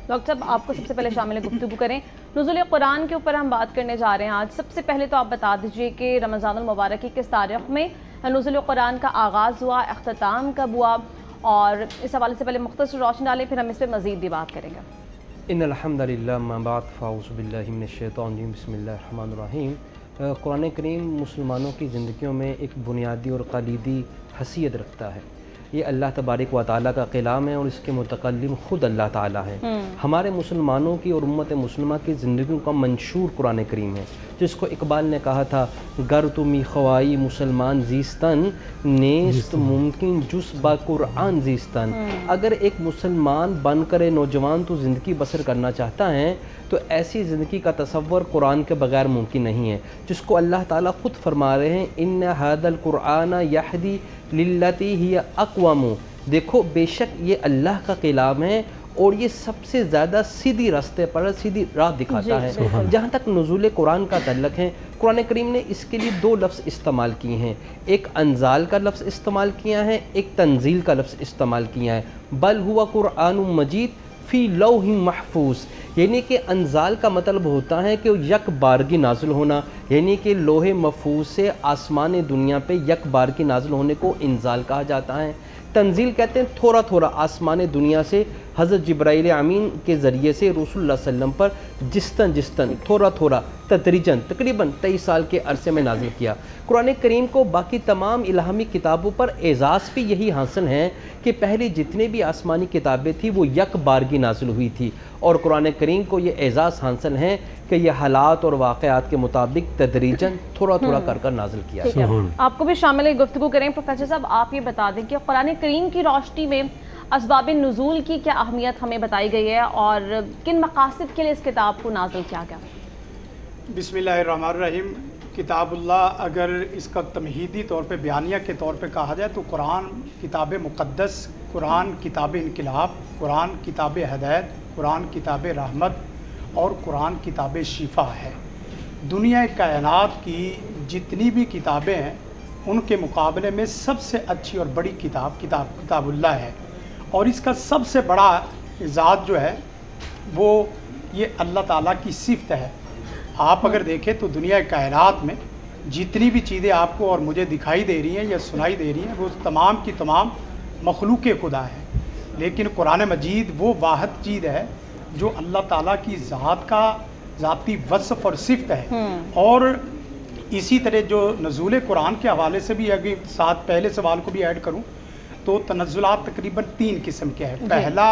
Doctor صاحب آپ کو سب سے پہلے شامل گفتگو کریں نزول قرآن کے اوپر ہم بات کرنے جا رہے ہیں آج۔ سب سے پہلے تو آپ بتا دیجئے کہ رمضان المبارک کی کس تاریخ میں نزول قرآن کا آغاز ہوا، اختتام کب ہوا، اور اس حوالے سے پہلے مختصر روشنی ڈالیں، پھر ہم اس پہ مزید بھی بات کریں گے۔ ان الحمد للہ ما بعد فاعوذ باللہ من الشیطان الرجیم بسم اللہ الرحمن الرحیم۔ قرآن کریم مسلمانوں کی زندگیوں میں ایک بنیادی اور کلیدی حیثیت رکھتا ہے۔ یہ اللہ تبارک و تعالیٰ کا کلام ہے اور اس کے متکلم خود اللہ تعالیٰ ہے۔ ہمارے مسلمانوں کی اور امت مسلمہ کی زندگیوں کا منشور قرآن کریم ہے، جس کو اقبال نے کہا تھا گر تمی خوائی مسلمان زیستن نیست ممکن جس با قرآن زیستن۔ اگر ایک مسلمان بن کر نوجوان تو زندگی بسر کرنا چاہتا ہے تو ایسی زندگی کا تصور قرآن کے بغیر ممکن نہیں ہے، جس کو اللہ تعالیٰ خود فرما رہے ہیں ان ھذا القرآن یہدی للتی ہی اقوم۔ دیکھو بے شک یہ اللہ کا کلام ہے اور یہ سب سے زیادہ سیدھی راستے پر سیدھی راہ دکھاتا ہے۔ جہاں تک نزول قرآن کا تعلق ہے، قرآن کریم نے اس کے لیے دو لفظ استعمال کیے ہیں، ایک انزال کا لفظ استعمال کیا ہے، ایک تنزیل کا لفظ استعمال کیا ہے۔ بل ہوا قرآن مجید فی لوح محفوظ، یعنی کہ انزال کا مطلب ہوتا ہے کہ یک بارگی نازل ہونا، یعنی کہ لوح محفوظ سے آسمان دنیا پہ یک بارگی نازل ہونے کو انزال کہا جاتا ہے۔ تنزیل کہتے ہیں تھوڑا تھوڑا آسمان دنیا سے حضرت جبرائیل امین کے ذریعے سے رسول اللہ صلی اللہ علیہ وسلم پر جستن تھوڑا تھوڑا تدریجاً تقریباً 23 سال کے عرصے میں نازل کیا۔ قرآن کریم کو باقی تمام الہامی کتابوں پر اعزاز بھی یہی حاصل ہے کہ پہلے جتنے بھی آسمانی کتابیں تھیں وہ یک بارگی نازل ہوئی تھی، اور قرآن کریم کو یہ اعزاز حاصل ہے کہ یہ حالات اور واقعات کے مطابق تدریجاً تھوڑا تھوڑا کر نازل کیا۔ آپ کو بھی شامل گفتگو کریں۔ پروفیسر صاحب آپ یہ بتا دیں کہ قرآن کریم کی روشنی میں اسباب نزول کی کیا اہمیت ہمیں بتائی گئی ہے اور کن مقاصد کے لیے اس کتاب کو نازل کیا گیا؟ بسم اللہ الرحمن الرحیم۔ کتاب اللہ اگر اس کا تمہیدی طور پہ بیانیہ کے طور پہ کہا جائے تو قرآن کتاب مقدس، قرآن کتاب انقلاب، قرآن کتاب ہدایت، قرآن کتاب رحمت اور قرآن کتاب شفا ہے۔ دنیا کائنات کی جتنی بھی کتابیں ہیں ان کے مقابلے میں سب سے اچھی اور بڑی کتاب اللہ ہے، اور اس کا سب سے بڑا ذات جو ہے وہ یہ اللہ تعالیٰ کی صفت ہے۔ آپ اگر دیکھیں تو دنیا کائنات میں جتنی بھی چیزیں آپ کو اور مجھے دکھائی دے رہی ہیں یا سنائی دے رہی ہیں وہ تمام کی تمام مخلوق خدا ہے، لیکن قرآن مجید وہ واحد چیز ہے جو اللہ تعالیٰ کی ذات کا ذاتی وصف اور صفت ہے۔ اور اسی طرح جو نزول قرآن کے حوالے سے بھی اگر ساتھ پہلے سوال کو بھی ایڈ کروں تو تنزلات تقریباً 3 قسم کے ہیں۔ پہلا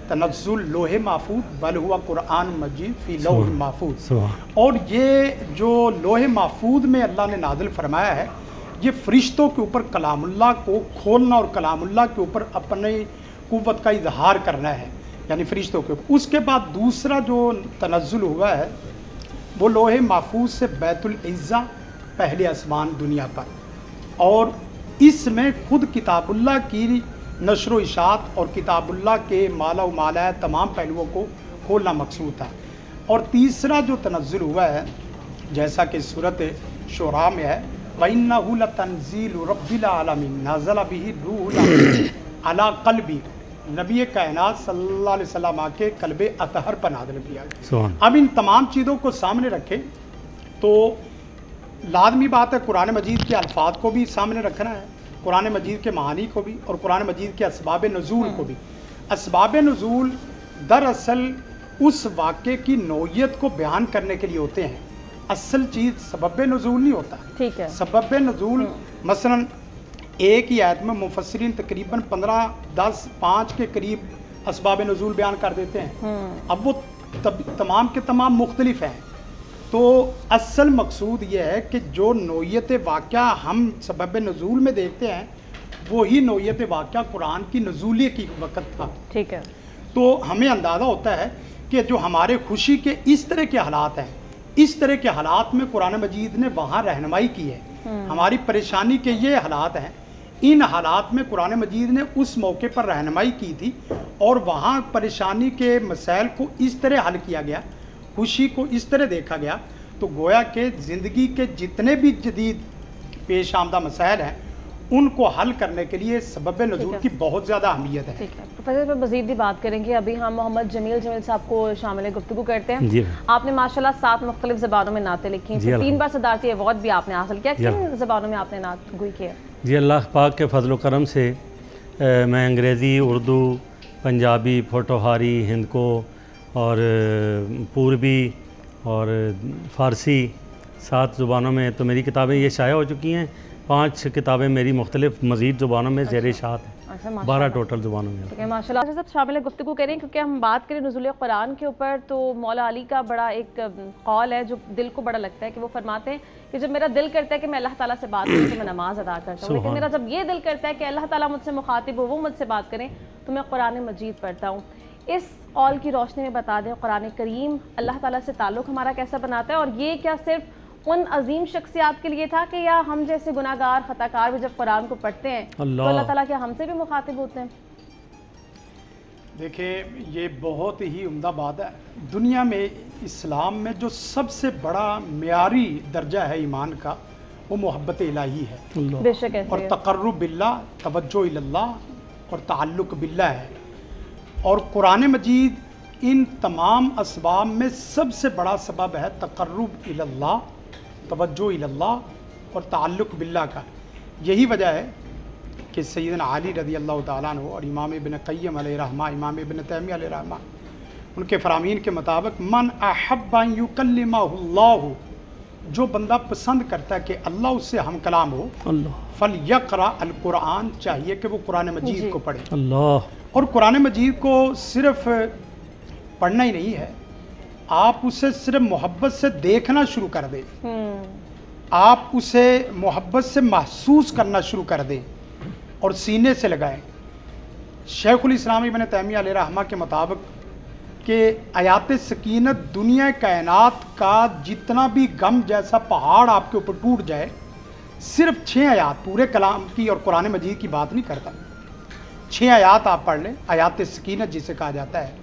تنزل لوح محفوظ بل ہوا قرآن مجید فی لوح محفوظ، اور یہ جو لوح محفوظ میں اللہ نے نازل فرمایا ہے یہ فرشتوں کے اوپر کلام اللہ کو کھولنا اور کلام اللہ کے اوپر اپنی قوت کا اظہار کرنا ہے، یعنی فرشتوں کے اوپر۔ اس کے بعد دوسرا جو تنزل ہوا ہے وہ لوح محفوظ سے بیت العزہ پہلے آسمان دنیا پر، اور اس میں خود کتاب اللہ کی نشر و اشاعت اور کتاب اللہ کے مالا و مالا تمام پہلوؤں کو کھولنا مقصود تھا۔ اور تیسرا جو تنزل ہوا ہے جیسا کہ سورۃ شعراء میں ہے وَإِنَّهُ لَتَنزِيلُ رَبِّ الْعَالَمِينَ نَزَلَ بِهِ الرُّوحُ الْأَمِينُ عَلَىٰ قَلْبِكَ، نبی کائنات صلی اللہ علیہ وسلم کے قلب اطہر پر نازل کیا گیا۔ اب ان تمام چیزوں کو سامنے رکھیں تو لازمی بات ہے قرآن مجید کے الفاظ کو بھی سامنے رکھنا ہے، قرآن مجید کے معانی کو بھی، اور قرآن مجید کے اسباب نزول کو بھی۔ اسباب نزول دراصل اس واقعے کی نوعیت کو بیان کرنے کے لیے ہوتے ہیں، اصل چیز سبب نزول نہیں ہوتا۔ ٹھیک ہے، سبب نزول مثلا ایک ہی آیت میں مفسرین تقریباً 15-10-5 کے قریب اسباب نزول بیان کر دیتے ہیں، اب وہ تمام کے تمام مختلف ہیں۔ تو اصل مقصود یہ ہے کہ جو نوعیت واقعہ ہم سبب نزول میں دیکھتے ہیں وہی نوعیت واقعہ قرآن کی نزولی کی وقت تھا۔ ٹھیک ہے، تو ہمیں اندازہ ہوتا ہے کہ جو ہمارے خوشی کے اس طرح کے حالات ہیں، اس طرح کے حالات میں قرآن مجید نے وہاں رہنمائی کی ہے۔ ہماری پریشانی کے یہ حالات ہیں، ان حالات میں قرآن مجید نے اس موقع پر رہنمائی کی تھی اور وہاں پریشانی کے مسائل کو اس طرح حل کیا گیا، خوشی کو اس طرح دیکھا گیا، تو گویا کہ زندگی کے جتنے بھی جدید پیش آمدہ مسائل ہیں ان کو حل کرنے کے لیے سبب نزول کی بہت زیادہ اہمیت ہے. ٹھیک ہے پروفیسر، پہ مزید بھی بات کریں گے. ابھی ہم محمد جمیل صاحب کو شامل گفتگو کرتے ہیں. جی آپ نے ماشاءاللہ 7 مختلف زبانوں میں نعتیں لکھی ہیں. 3 بار صدارتی ایوارڈ بھی آپ نے حاصل کیا. کن زبانوں میں آپ نے نعت گوئی کی ہے؟ جی اللہ پاک کے فضل و کرم سے میں انگریزی، اردو، پنجابی، پوٹوہاری، ہند کو اور پوربی اور فارسی 7 زبانوں میں تو میری کتابیں یہ شائع ہو چکی ہیں. 5 کتابیں میری مختلف مزید زبانوں میں زیر اشاعت ہیں. 12 ٹوٹل زبانوں میں. ٹھیک ہے ماشاء اللہ. سب شامل گفتگو کریں کیونکہ ہم بات کریں نزول قرآن کے اوپر تو مولا علی کا بڑا ایک قول ہے جو دل کو بڑا لگتا ہے کہ وہ فرماتے ہیں کہ جب میرا دل کرتا ہے کہ میں اللہ تعالیٰ سے بات کروں تو میں نماز ادا کرتا ہوں، لیکن میرا جب یہ دل کرتا ہے کہ اللہ تعالیٰ مجھ سے مخاطب ہو، وہ مجھ سے بات کریں تو میں قرآن مجید پڑھتا ہوں. اس قول کی روشنی میں بتا دیں قرآن کریم اللہ تعالیٰ سے تعلق ہمارا کیسا بناتا ہے، اور یہ کیا صرف ان عظیم شخصیات کے لیے تھا کہ یا ہم جیسے گناہ گار خطا کار بھی جب قرآن کو پڑھتے ہیں تو اللہ تعالیٰ کیا ہم سے بھی مخاطب ہوتے ہیں؟ دیکھیں یہ بہت ہی عمدہ بات ہے. دنیا میں اسلام میں جو سب سے بڑا معیاری درجہ ہے ایمان کا وہ محبت الہی ہے. بے شک ایسے اور تقرب باللہ، توجہ اللہ اور تعلق باللہ ہے. اور قرآن مجید ان تمام اسباب میں سب سے بڑا سبب ہے تقرب اللہ، توجہ اللہ اور تعلق باللہ کا. یہی وجہ ہے کہ سیدنا علی رضی اللہ تعالیٰ عنہ اور امام ابن قیم علیہ رحمہ، امام ابن تیمیہ علیہ رحمہ، ان کے فرامین کے مطابق من احب ان یکلمہ اللہ، جو بندہ پسند کرتا ہے کہ اللہ اس سے ہم کلام ہو، فلیقرأ القرآن، چاہیے کہ وہ قرآن مجید کو پڑھے. اور قرآن مجید کو صرف پڑھنا ہی نہیں ہے، آپ اسے صرف محبت سے دیکھنا شروع کر دیں، آپ اسے محبت سے محسوس کرنا شروع کر دیں اور سینے سے لگائیں. شیخ الاسلام ابن تیمیہ علیہ رحمہ کے مطابق کہ آیات سکینت دنیا کائنات کا جتنا بھی غم جیسا پہاڑ آپ کے اوپر ٹوٹ جائے، صرف 6 آیات، پورے کلام کی اور قرآن مجید کی بات نہیں کرتا، 6 آیات آپ پڑھ لیں، آیات سکینت جسے کہا جاتا ہے.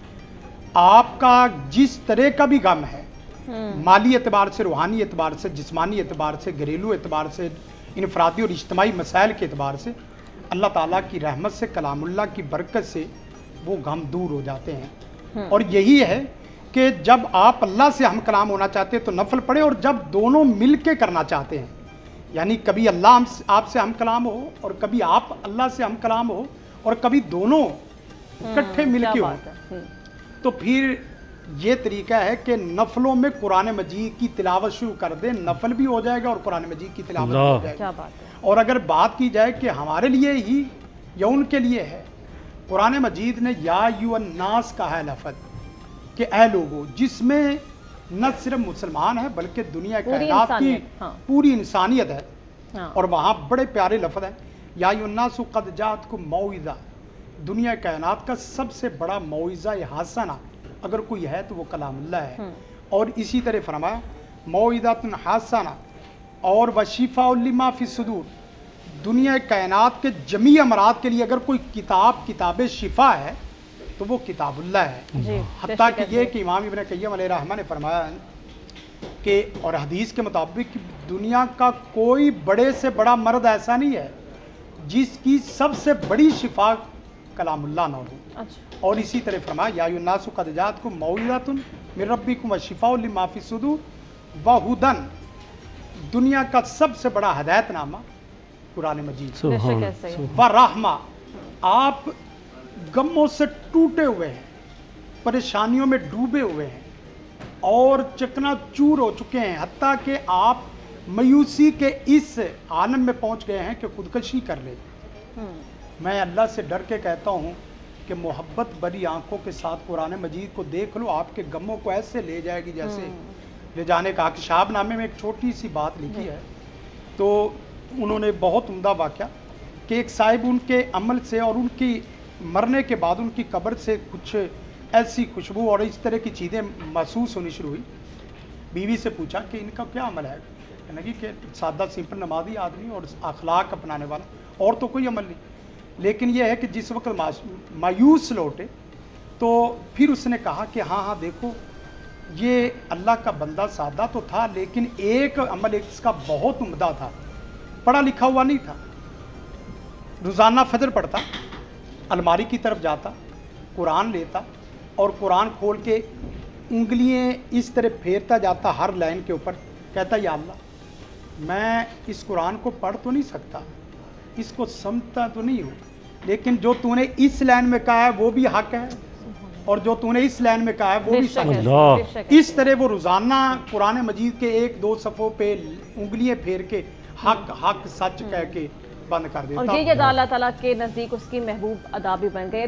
آپ کا جس طرح کا بھی غم ہے، مالی اعتبار سے، روحانی اعتبار سے، جسمانی اعتبار سے، گھریلو اعتبار سے، انفرادی اور اجتماعی مسائل کے اعتبار سے، اللہ تعالیٰ کی رحمت سے، کلام اللہ کی برکت سے وہ غم دور ہو جاتے ہیں. اور یہی ہے کہ جب آپ اللہ سے ہم کلام ہونا چاہتے ہیں تو نفل پڑھیں، اور جب دونوں مل کے کرنا چاہتے ہیں، یعنی کبھی اللہ آپ سے ہم کلام ہو اور کبھی آپ اللہ سے ہم کلام ہو اور کبھی دونوں اکٹھے مل کے ہو، تو پھر یہ طریقہ ہے کہ نفلوں میں قرآن مجید کی تلاوت شروع کر دیں، نفل بھی ہو جائے گا اور قرآن مجید کی تلاوت بھی ہو جائے گا. اور اگر بات کی جائے کہ ہمارے لیے ہی یا ان کے لیے ہے، قرآن مجید نے یا ایھا الناس کہا ہے لفظ کہ اے لوگو، جس میں نہ صرف مسلمان ہے بلکہ دنیا کائنات کی پوری انسانیت ہے. اور وہاں بڑے پیارے لفظ ہے یا ایھا الناس قد جاءتکم موعظہ، دنیا کائنات کا سب سے بڑا موعظہ حسنہ اگر کوئی ہے تو وہ کلام اللہ ہے. اور اسی طرح فرمایا موعظۃ حسنہ اور وشفاء لما فی الصدور، دنیا کائنات کے جمیع امراض کے لیے اگر کوئی کتاب شفا ہے تو وہ کتاب اللہ ہے. حتیٰ کہ یہ کہ امام ابن قیم علیہ رحمہ نے فرمایا کہ اور حدیث کے مطابق دنیا کا کوئی بڑے سے بڑا مرض ایسا نہیں ہے جس کی سب سے بڑی شفا کلام اللہ نہ ہو. اور اسی طرح فرمایا یا ایھا الناس قد جاءتکم موعظۃ من ربکم وشفاء لما فی الصدور وہدی، دنیا کا سب سے بڑا ہدایت نامہ قرآن مجید ورحمہ. آپ غموں سے ٹوٹے ہوئے ہیں، پریشانیوں میں ڈوبے ہوئے ہیں اور چکنا چور ہو چکے ہیں، حتیٰ کہ آپ مایوسی کے اس عالم میں پہنچ گئے ہیں کہ خودکشی کر لیں. میں اللہ سے ڈر کے کہتا ہوں کہ محبت بری آنکھوں کے ساتھ قرآن مجید کو دیکھ لو، آپ کے غموں کو ایسے لے جائے گی جیسے لے جانے کا. شہاب نامے میں ایک چھوٹی سی بات لکھی ہے، تو انہوں نے بہت عمدہ واقعہ کہ ایک صاحب ان کے عمل سے اور ان کی مرنے کے بعد ان کی قبر سے کچھ ایسی خوشبو اور اس طرح کی چیزیں محسوس ہونی شروع ہوئی. بیوی سے پوچھا کہ ان کا کیا عمل ہے؟ کہنے لگی کہ سادہ سمپل نمازی آدمی اور اخلاق اپنانے والا، اور تو کوئی عمل نہیں. لیکن یہ ہے کہ جس وقت مایوس لوٹے تو پھر اس نے کہا کہ ہاں دیکھو، یہ اللہ کا بندہ سادہ تو تھا لیکن ایک عمل اس کا بہت عمدہ تھا، پڑھا لکھا ہوا نہیں تھا روزانہ فجر پڑھتا، الماری کی طرف جاتا، قرآن لیتا اور قرآن کھول کے انگلیاں اس طرح پھیرتا جاتا ہر لائن کے اوپر، کہتا یا اللہ میں اس قرآن کو پڑھ تو نہیں سکتا، اس کو سمجھتا تو نہیں ہوں، لیکن جو تو نے اس لائن میں کہا ہے وہ بھی حق ہے اور جو تو نے اس لائن میں کہا ہے وہ بھی سچ ہے۔ اللہ اس طرح وہ روزانہ قرآن مجید کے 1-2 صفحوں پہ انگلیاں پھیر کے حق حق سچ کہہ کے بند کر دیتا۔ اور یہ ادا اللہ تعالیٰ کے نزدیک اس کی محبوب ادا بھی بن گئے۔